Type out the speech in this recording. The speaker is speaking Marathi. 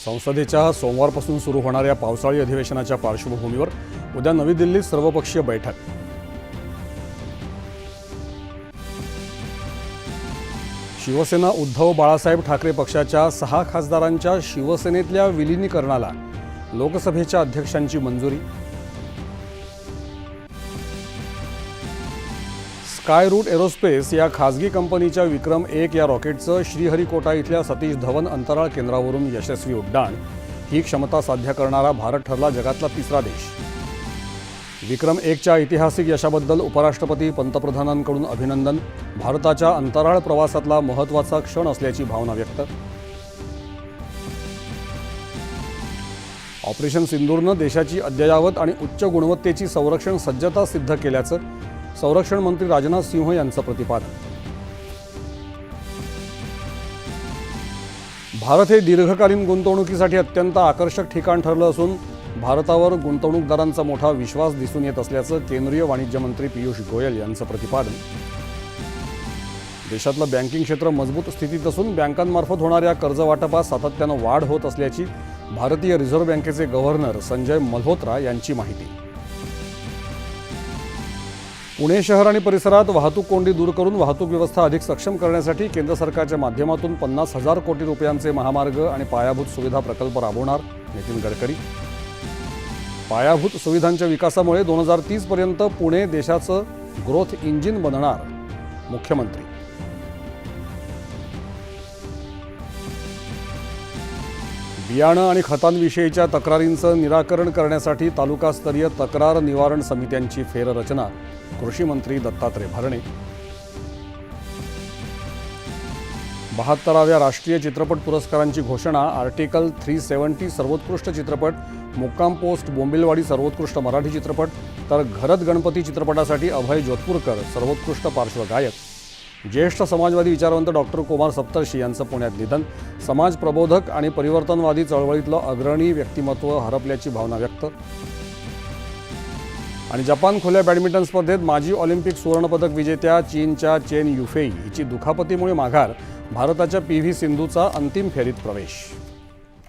संसदेच्या सोमवारपासून सुरू होणाऱ्या पावसाळी अधिवेशनाच्या पार्श्वभूमीवर उद्या नवी दिल्लीत सर्वपक्षीय बैठक। शिवसेना उद्धव बाळासाहेब ठाकरे पक्षाच्या 6 खासदारांच्या शिवसेनेतल्या विलीनीकरणाला लोकसभेच्या अध्यक्षांची मंजुरी। स्काय रूट एरोस्पेस या खासगी कंपनीच्या विक्रम 1 या रॉकेटचं श्रीहरिकोटा इथल्या सतीश धवन अंतराळ केंद्रावरून यशस्वी उड्डाण। ही क्षमता साध्य करणारा भारत ठरला जगातला तिसरा देश। विक्रम 1च्या ऐतिहासिक यशाबद्दल उपराष्ट्रपती पंतप्रधानांकडून अभिनंदन। भारताच्या अंतराळ प्रवासातला महत्त्वाचा क्षण असल्याची भावना व्यक्त। ऑपरेशन सिंदूरनं देशाची अद्ययावत आणि उच्च गुणवत्तेची संरक्षण सज्जता सिद्ध केल्याचं संरक्षण मंत्री राजनाथ सिंह यांचं प्रतिपादन। भारत हे दीर्घकालीन गुंतवणुकीसाठी अत्यंत आकर्षक ठिकाण ठरलं असून भारतावर गुंतवणूकदारांचा मोठा विश्वास दिसून येत असल्याचं केंद्रीय वाणिज्य मंत्री पियुष गोयल यांचं प्रतिपादन। देशातलं बँकिंग क्षेत्र मजबूत स्थितीत असून बँकांमार्फत होणाऱ्या कर्जवाटपात सातत्यानं वाढ होत असल्याची भारतीय रिझर्व्ह बँकेचे गव्हर्नर संजय मल्होत्रा यांची माहिती। पुणे शहर आणि परिसरात वाहतूक कोंडी दूर करून वाहतूक व्यवस्था अधिक सक्षम करण्यासाठी केंद्र सरकारच्या माध्यमातून 50,000 कोटी रुपयांचे महामार्ग आणि पायाभूत सुविधा प्रकल्प राबवणार नितीन गडकरी। पायाभूत सुविधांच्या विकासामुळे 2030 पर्यंत पुणे देशाचं ग्रोथ इंजिन बनणार मुख्यमंत्री। बियाणं आणि खतांविषयीच्या तक्रारींचं निराकरण करण्यासाठी तालुकास्तरीय तक्रार निवारण समित्यांची फेररचना कृषी मंत्री दत्तात्रय भरणे। 72व्या राष्ट्रीय चित्रपट पुरस्कारांची घोषणा। आर्टिकल 370 सर्वोत्कृष्ट चित्रपट, मुक्काम पोस्ट बोंबिलवाडी सर्वोत्कृष्ट मराठी चित्रपट, तर घरत गणपती चित्रपटासाठी अभय जोधपूरकर सर्वोत्कृष्ट पार्श्वगायक। ज्येष्ठ समाजवादी विचारवंत डॉक्टर कुमार सप्तर्षी यांचं पुण्यात निधन। समाज प्रबोधक आणि परिवर्तनवादी चळवळीतलं अग्रणी व्यक्तिमत्व हरपल्याची भावना व्यक्त। आणि जपान खुल्या बॅडमिंटन स्पर्धेत माजी ऑलिम्पिक सुवर्णपदक विजेत्या चीनच्या चेन युफेई हिची दुखापतीमुळे माघार। भारताच्या PV सिंधूचा अंतिम फेरीत प्रवेश।